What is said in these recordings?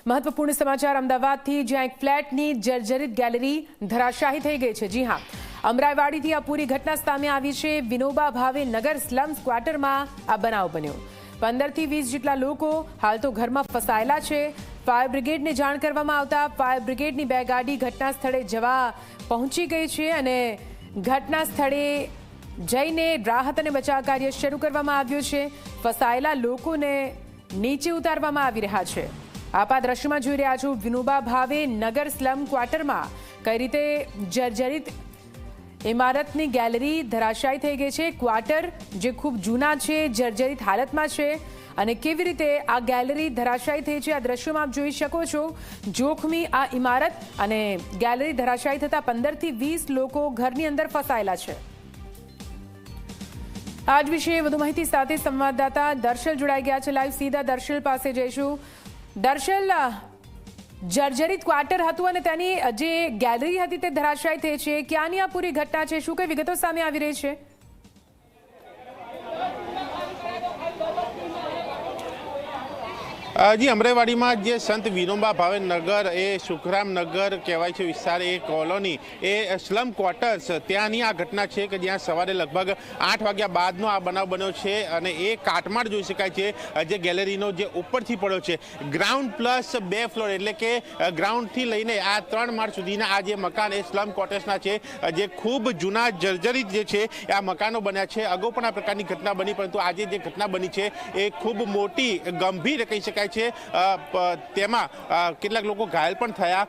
મહત્વપૂર્ણ સમાચાર અમદાવાદથી, જ્યાં એક ફ્લેટની જર્જરિત ગેલેરી ધરાશાયી થઈ ગઈ છે। જી હા, અમરાઈવાડીથી આ પૂરી ઘટના સામે આવી છે। વિનોબા ભાવે નગર સ્લમ્સ ક્વાર્ટરમાં આ બનાવ બન્યો। 15 થી 20 જેટલા લોકો હાલ તો ઘરમાં ફસાયેલા છે। ફાયર બ્રિગેડને જાણ કરવામાં આવતા ફાયર બ્રિગેડની 2 ગાડી ઘટના સ્થળે જવા પહોંચી ગઈ છે અને ઘટના સ્થળે જઈને રાહત અને બચાવ કાર્ય શરૂ કરવામાં આવ્યું છે। ફસાયેલા લોકોને નીચે ઉતારવામાં આવી રહ્યા છે। આપ આ દ્રશ્યમાં જોઈ રહ્યા છો, વિનોબા ભાવે નગર સ્લમ ક્વાર્ટરમાં કઈ રીતે જર્જરિત ઇમારતની ગેલેરી ધરાશાયી થઈ ગઈ છે। ક્વાર્ટર જે ખૂબ જૂના છે, જર્જરિત હાલતમાં છે અને કેવી રીતે આ ગેલેરી ધરાશાયી થઈ છે આ દ્રશ્યોમાં આપ જોઈ શકો છો। જોખમી આ ઇમારત અને ગેલેરી ધરાશાયી થતા 15 થી 20 લોકો ઘરની અંદર ફસાયેલા છે। આજ વિશે વધુ માહિતી સાથે સંવાદદાતા દર્શલ જોડાઈ ગયા છે લાઈવ। સીધા દર્શલ પાસે જઈશું। દર્શલ, જર્જરિત ક્વાર્ટર હતું અને તેની જે ગેલેરી હતી તે ધરાશાયી થઈ છે, ક્યાંની આ પૂરી ઘટના છે, શું કઈ વિગતો સામે આવી રહી છે? જી, અમરાઈવાડીમાં જે સંત વિનોબા ભાવે નગર એ સુખરામ નગર કહેવાય છે વિસ્તાર, એ કોલોની, એ સ્લમ ક્વાર્ટર્સ, ત્યાંની આ ઘટના છે કે જ્યાં સવારે લગભગ 8 વાગ્યા બાદનો આ બનાવ બન્યો છે અને એ કાટમાળ જોઈ શકાય છે જે ગેલેરીનો જે ઉપરથી પડ્યો છે। ગ્રાઉન્ડ પ્લસ 2 ફ્લોર એટલે કે ગ્રાઉન્ડથી લઈને આ 3 માળ સુધીના આ જે મકાન એ સ્લમ ક્વાર્ટર્સના છે, જે ખૂબ જૂના જર્જરિત જે છે આ મકાનો બન્યા છે। અગાઉ પણ આ પ્રકારની ઘટના બની, પરંતુ આજે જે ઘટના બની છે એ ખૂબ મોટી, ગંભીર કહી શકાય છે। તેમાં કેટલાક લોકો ઘાયલ પણ થયા।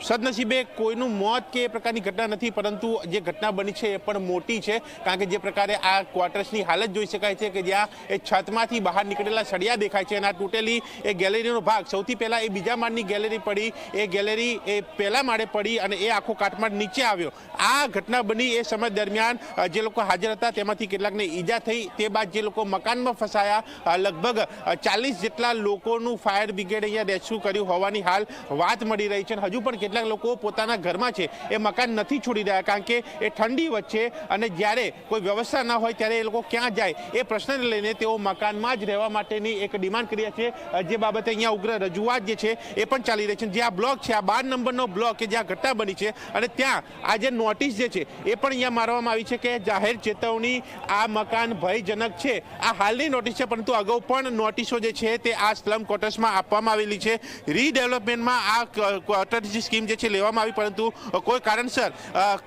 સદનસીબે કોઈનું મોત કે એ પ્રકારની ઘટના નથી, પરંતુ જે ઘટના બની છે એ પણ મોટી છે, કારણ કે જે પ્રકારે આ ક્વાર્ટર્સની હાલત જોઈ શકાય છે કે જ્યાં એ છતમાંથી બહાર નીકળેલા સળિયા દેખાય છે અને આ તૂટેલી એ ગેલેરીનો ભાગ, સૌથી પહેલા એ બીજા માળની ગેલેરી પડી, એ ગેલેરી એ પહેલા માળે પડી અને એ આખો કાટમાળ નીચે આવ્યો। આ ઘટના બની એ સમય દરમિયાન જે લોકો હાજર હતા તેમાંથી કેટલાકને ઈજા થઈ। તે બાદ જે લોકો મકાનમાં ફસાયા, લગભગ 40 જેટલા લોકોનું ફાયર બ્રિગેડ અહીંયા રેસ્ક્યુ કર્યું હોવાની હાલ વાત મળી રહી છે। હજુ પણ કેટલાક લોકો પોતાના ઘરમાં છે એ મકાન નથી છોડી રહ્યા, કારણ કે એ ઠંડી વચ્ચે અને જ્યારે કોઈ વ્યવસ્થા ના હોય ત્યારે એ લોકો ક્યાં જાય એ પ્રશ્નને લઈને તેઓ મકાનમાં જ રહેવા માટેની એક ડિમાન્ડ કરી છે, જે બાબતે અહીંયા ઉગ્ર રજૂઆત જે છે એ પણ ચાલી રહી છે। જે આ બ્લોક છે, આ 12 નંબરનો બ્લોક કે જ્યાં ઘટના બની છે અને ત્યાં આ જે નોટિસ જે છે એ પણ અહીંયા મારવામાં આવી છે કે જાહેર ચેતવણી, આ મકાન ભયજનક છે। આ હાલની નોટિસ છે, પરંતુ અગાઉ પણ નોટિસો જે છે તે આ સ્લમ ક્વાર્ટર્સમાં આપવામાં આવેલી છે। રીડેવલપમેન્ટમાં આ ક્વાર્ટર્સની સ્કીમ જે છે લેવામાં આવી, પરંતુ કોઈ કારણસર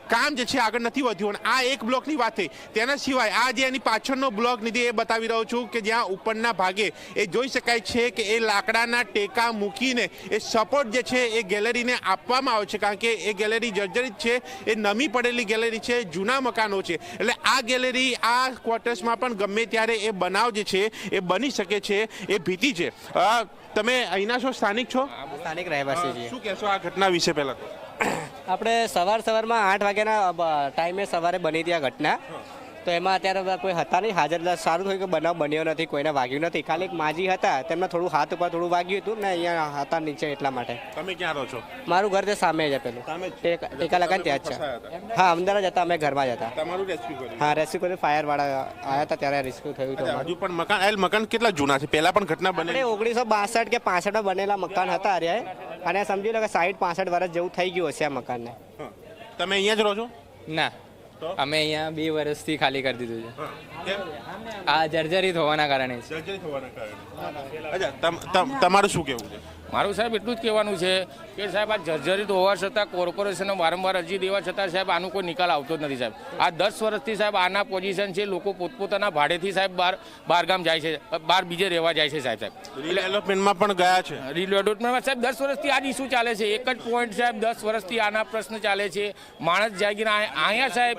કામ જે છે આગળ નથી વધ્યું। અને આ એક બ્લોકની વાત થઈ, તેના સિવાય આ જે એની પાછળનો બ્લોક નીતિ એ બતાવી રહ્યો છું કે જ્યાં ઉપરના ભાગે એ જોઈ શકાય છે કે એ લાકડાના ટેકા મૂકીને એ સપોર્ટ જે છે એ ગેલેરીને આપવામાં આવે છે, કારણ કે એ ગેલેરી જર્જરિત છે, એ નમી પડેલી ગેલેરી છે, જૂના મકાનો છે, એટલે આ ગેલેરી આ ક્વાર્ટર્સમાં પણ ગમે ત્યારે એ બનાવ જે છે એ બની શકે છે, એ ભીતિ છે। તમે અહીંના છો, સ્થાનિક છો? સ્થાનિક રહેવાસી છીએ। શું કહેશો આ ઘટના વિશે? પહેલા આપણે સવારમાં 8 વાગ્યાના ટાઈમે સવારે બની હતી આ ઘટના, તો એમાં અત્યારે કોઈ હતા નહીં હાજર। સારું થયું કે બનાવ બન્યો નથી, કોઈને વાગ્યું નથી, ખાલી એક માજી હતા, તેમને થોડું હાથ ઉપર થોડું વાગ્યું હતું ને અહીંયા હતા નીચે, એટલા માટે। તમે ક્યાં રહો છો? મારું ઘર તે સામે જ પેલું ટેકા લગાને ત્યાં જ છે। હા, અમદાવાદ જ હતા, અમે ઘરમાં જ હતા। તમારું રેસ્ક્યુ કર્યું? હા, રેસ્ક્યુ કર્યું, ફાયર વાળા આવ્યા હતા ત્યારે રેસ્ક્યુ થયું હતું। હજુ પણ મકાન કેટલા જૂના છે? પહેલા પણ ઘટના બની? 1962 કે 65 બનેલા મકાન હતા અરે, અને સમજી લો કે 60-65 વર્ષ જેવું થઈ ગયું હશે આ મકાનને। તમે અહીંયા જ રહો છો? ના, અમે અહીંયા 2 વર્ષથી ખાલી કરી દીધું છે, આ જર્જરિત હોવાના કારણે। તમારું શું કહેવું છે? મારું સાહેબ એટલું જ કહેવાનું છે કે સાહેબ આ જર્જરિત હોવા છતાં કોર્પોરેશનને વારંવાર અરજી દેવા છતાં સાહેબ આનું કોઈ નિકાલ આવતો જ નથી સાહેબ। આ 10 વર્ષથી સાહેબ આના પોઝિશન છે, લોકો પોતપોતાના ભાડેથી સાહેબ બહારગામ જાય છે, બહાર બીજે રહેવા જાય છે સાહેબ। ડેવલપમેન્ટમાં પણ ગયા છે, રીડેવલપમેન્ટમાં સાહેબ 10 વર્ષથી આ જ ઇસ્યુ ચાલે છે, એક જ પોઈન્ટ સાહેબ 10 વર્ષથી આના પ્રશ્ન ચાલે છે। માણસ જાગીને અહીંયા સાહેબ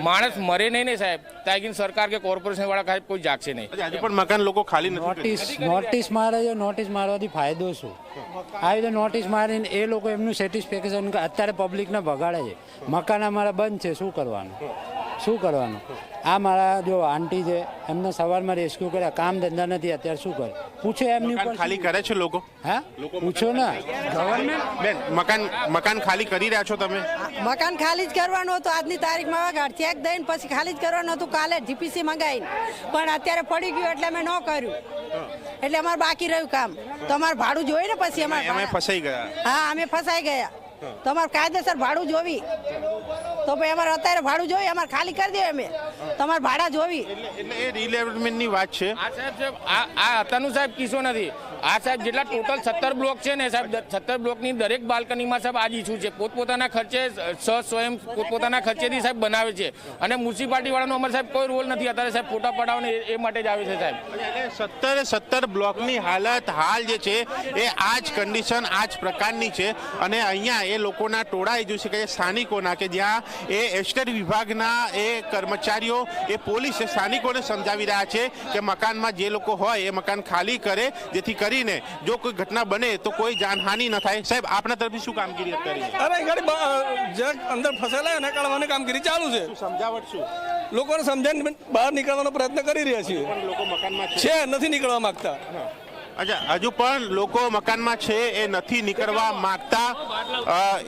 માણસ મરે નહીં ને સાહેબ, ત્યાં સરકાર કે કોર્પોરેશન વાળા સાહેબ કોઈ જાગશે નહીં। હજુ પણ મકાન લોકો ખાલી નથી। નોટિસ મારે છે, નોટિસ મારવાથી ફાયદો શું? આવી રીતે નોટિસ મારીને એ લોકો એમનું સેટિસ્ફેક્શન અત્યારે પબ્લિકને ભગાડે છે। મકાન અમારા બંધ છે, શું કરવાનું? શું કરવાનું? આ મારા જો આંટી છે, એમને સવારમાં રેસ્ક્યુ કર્યા, કામ ધંધા નથી, અત્યારે શું કરે? પૂછો એમની ઉપર ખાલી કરે છે લોકો? હા, પૂછો ને ગવર્મેન્ટ। બેન, મકાન ખાલી કરી રહ્યા છો તમે? મકાન ખાલી જ કરવાનું હતું આજની તારીખમાં, ચેક દઈને પછી ખાલી જ કરવાનું હતું, કાલે જીપીસી મંગાવીને, પણ અત્યારે પડી ગયું એટલે મેં ન કર્યું। એટલે અમારે બાકી રહ્યું કામ તો અમારે ભાડું જોઈએ ને પછી અમે અમારે ફસાઈ ગયા. હા અમે ફસાઈ ગયા તો અમારે કાયદેસર ભાડું જોવી તો ભાઈ અમારે અત્યારે ભાડું જોઈએ અમારે ખાલી કરી દે અમે તમારે ભાડા જોવી એટલે એ રીડેવલપમેન્ટની વાત છે. આ સાહેબ આ અત્યારનું સાહેબ કિસ્સો નથી. આ સાહેબ જેટલા ટોટલ 17 બ્લોક છે ને સાહેબ 17 બ્લોકની દરેક બાલ્કનીમાં સાહેબ આ જ ઇસ્યુ છે. પોતપોતાના ખર્ચે સ્વયં પોતપોતાના ખર્ચેથી સાહેબ બનાવે છે અને મ્યુનિસિપાલિટી વાળાનો અમારે સાહેબ કોઈ રોલ નથી. અત્યારે સાહેબ ફોટા પડાવને એ માટે જ આવે છે સાહેબ. એટલે 17 બ્લોકની હાલત હાલ જે છે એ આ જ કન્ડિશન આ જ પ્રકારની છે અને અહીંયા એ લોકોના ટોળા એ જોઈ શકાય સ્થાનિકોના કે જ્યાં એ એસ્ટેટ વિભાગના એ કર્મચારીઓ એ પોલીસ સ્થાનિકોને સમજાવી રહ્યા છે કે મકાનમાં જે લોકો હોય એ મકાન ખાલી કરે જેથી કરીને જો કોઈ ઘટના બને તો કોઈ જાનહાનિ ન થાય. સાહેબ આપના તરફથી શું કામગીરી અત્યારે? અરે ગાડી જે અંદર ફસાયેલા એને કાઢવાની કામગીરી ચાલુ છે. સમજાવટ શું? લોકોને સમજાવીને બહાર નીકળવાનો પ્રયત્ન કરી રહ્યા છીએ. પણ લોકો મકાનમાં છે નથી નીકળવા માંગતા. અચ્છા, હજુ પણ લોકો મકાનમાં છે એ નથી નીકળવા માંગતા.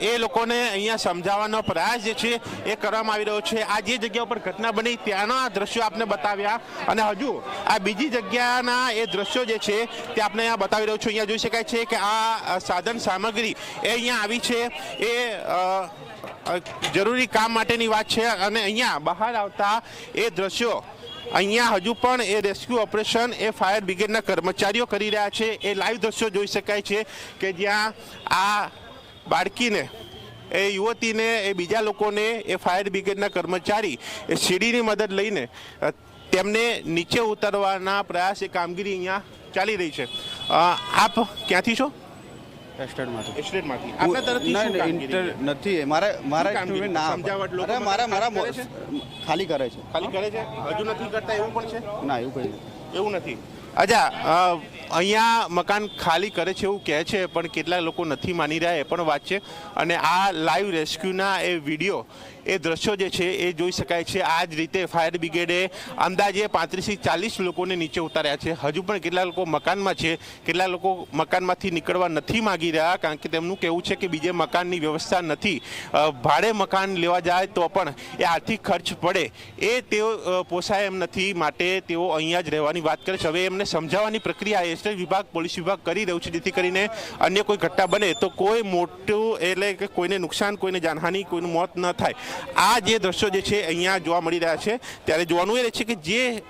એ લોકોને અહીંયા સમજાવવાનો પ્રયાસ જે છે એ કરવામાં આવી રહ્યો છે. આ જે જગ્યા ઉપર ઘટના બની ત્યાંના દ્રશ્યો આપને બતાવ્યા અને હજુ આ બીજી જગ્યાના એ દ્રશ્યો જે છે તે આપણે અહીંયા બતાવી રહ્યો છું. અહીંયા જોઈ શકાય છે કે આ સાધન સામગ્રી એ અહીંયા આવી છે એ જરૂરી કામ માટેની વાત છે અને અહીંયા બહાર આવતા એ દ્રશ્યો અહીંયા હજુ પણ એ રેસ્ક્યુ ઓપરેશન એ ફાયર બ્રિગેડના કર્મચારીઓ કરી રહ્યા છે. એ લાઈવ દ્રશ્યો જોઈ શકાય છે કે જ્યાં આ બાળકીને એ યુવતીને એ બીજા લોકોને એ ફાયર બ્રિગેડના કર્મચારી એ સીડીની મદદ લઈને તેમને નીચે ઉતારવાના પ્રયાસ એ કામગીરી અહીંયા ચાલી રહી છે. આપ ક્યાંથી છો? એસ્ટેટમાંથી. આપના તરફથી શું કામગીરી? નથી મારે કામગીરી? સમજાવટ લોકો અરે મારા કરે છે? ખાલી કરે છે. ખાલી કરે છે? હજુ નથી કરતા એવું પણ છે? ના એવું કઈ નહીં. એવું નથી. અચ્છા, અહીંયા મકાન ખાલી કરે છે એવું કહે છે પણ કેટલા લોકો નથી માની રહ્યા એ પણ વાત છે. અને આ લાઈવ રેસ્ક્યુના એ વિડીયો એ દ્રશ્યો જે છે એ જોઈ શકાય છે. આ જ રીતે ફાયર બ્રિગેડે અંદાજે 35 થી 40 લોકોને નીચે ઉતાર્યા છે. હજુ પણ કેટલા લોકો મકાનમાં છે, કેટલા લોકો મકાનમાંથી નીકળવા નથી માગી રહ્યા કારણ કે તેમનું કહેવું છે કે બીજે મકાનની વ્યવસ્થા નથી. ભાડે મકાન લેવા જાય તો પણ એ આર્થિક ખર્ચ પડે એ તેઓ પોસાય એમ નથી માટે તેઓ અહીંયા જ રહેવાની વાત કરે છે. હવે એમને સમજાવવાની પ્રક્રિયા એસ્ટેટ વિભાગ પોલીસ વિભાગ કરી રહ્યું છે જેથી કરીને અન્ય કોઈ ઘટના બને તો કોઈ મોટું એટલે કે કોઈને નુકસાન, કોઈને જાનહાનિ, કોઈનું મોત ન થાય. આ જે દ્રશ્યો જે છે અહીંયા જોવા મળી રહ્યા છે ત્યારે જોવાનું એ રહે છે કે જે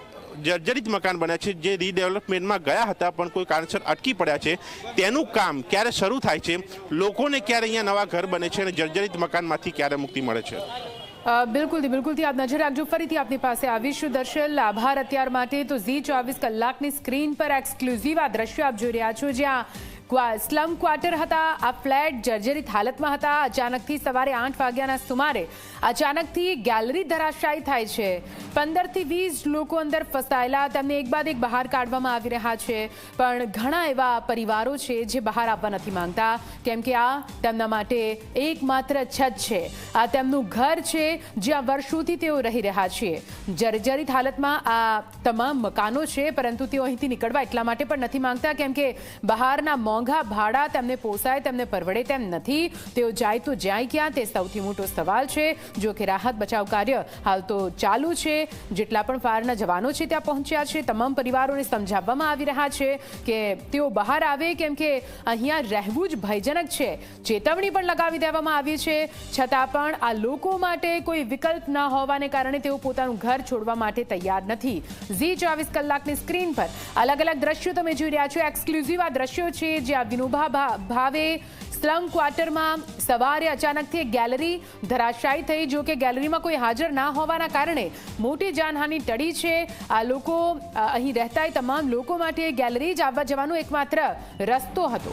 જર્જરિત મકાન બન્યા છે, જે રીડેવલપમેન્ટમાં ગયા હતા પણ કોઈ કારણસર અટકી પડ્યા છે, તેનું કામ ક્યારે શરૂ થાય છે, લોકોને ક્યારે અહીંયા નવા ઘર બને છે અને જર્જરિત મકાનમાંથી ક્યારે મુક્તિ મળે છે. બિલકુલથી આપ નજર રાખજો. ફરીથી આપની પાસે આવીશું દર્શલ. આભાર અત્યાર માટે. તો ઝી 24 કલાકની સ્ક્રીન પર એક્સક્લુઝિવ આ દ્રશ્યો આપ જોઈ રહ્યા છો જ્યાં સ્લમ ક્વાર્ટર હતા. આ ફ્લેટ જર્જરિત હાલતમાં હતા. અચાનકથી સવારે 8 વાગ્યાના સુમારે અચાનકથી ગેલેરી ધરાશાયી થાય છે. 15 થી 20 લોકો અંદર ફસાયેલા. તેમને એક બાદ એક બહાર કાઢવામાં આવી રહ્યા છે પણ ઘણા એવા પરિવારો છે જે બહાર આવવા નથી માંગતા કેમ કે આ તેમના માટે એકમાત્ર છત છે. આ તેમનું ઘર છે જ્યાં વર્ષોથી તેઓ રહી રહ્યા છે. જર્જરિત હાલતમાં આ તમામ મકાનો છે પરંતુ તેઓ અહીંથી નીકળવા એટલા માટે પણ નથી માંગતા કેમ કે બહારના મોંઘા ભાડા તેમને પોસાય, તેમને પરવડે તેમ નથી. તેઓ જાય તો જાય ક્યાં તે સૌથી મોટો સવાલ છે. જો કે રાહત બચાવ કાર્ય હાલ તો ચાલુ છે. જેટલા પણ ફાયરના જવાનો છે ત્યાં પહોંચ્યા છે. તમામ પરિવારોને સમજાવવામાં આવી રહ્યા છે કે તેઓ બહાર આવે કેમ કે અહીંયા રહેવું જ ભયજનક છે. ચેતવણી પણ લગાવી દેવામાં આવી છે છતાં પણ આ લોકો માટે કોઈ વિકલ્પ ન હોવાને કારણે તેઓ પોતાનું ઘર છોડવા માટે તૈયાર નથી. ઝી 24 કલાકની સ્ક્રીન પર અલગ અલગ દ્રશ્યો તમે જોઈ રહ્યા છો. એક્સક્લુઝિવ આ દ્રશ્યો છે જ્યાં વિનોબા ભાવે સ્લમ ક્વાર્ટરમાં સવારે અચાનકથી એક ગેલેરી ધરાશાયી થઈ. જો કે ગેલેરીમાં કોઈ હાજર ના હોવાના કારણે મોટી જાનહાનિ ટળી છે. આ લોકો અહીં રહેતા તમામ લોકો માટે ગેલેરી જ આવવા જવાનો એકમાત્ર રસ્તો હતો.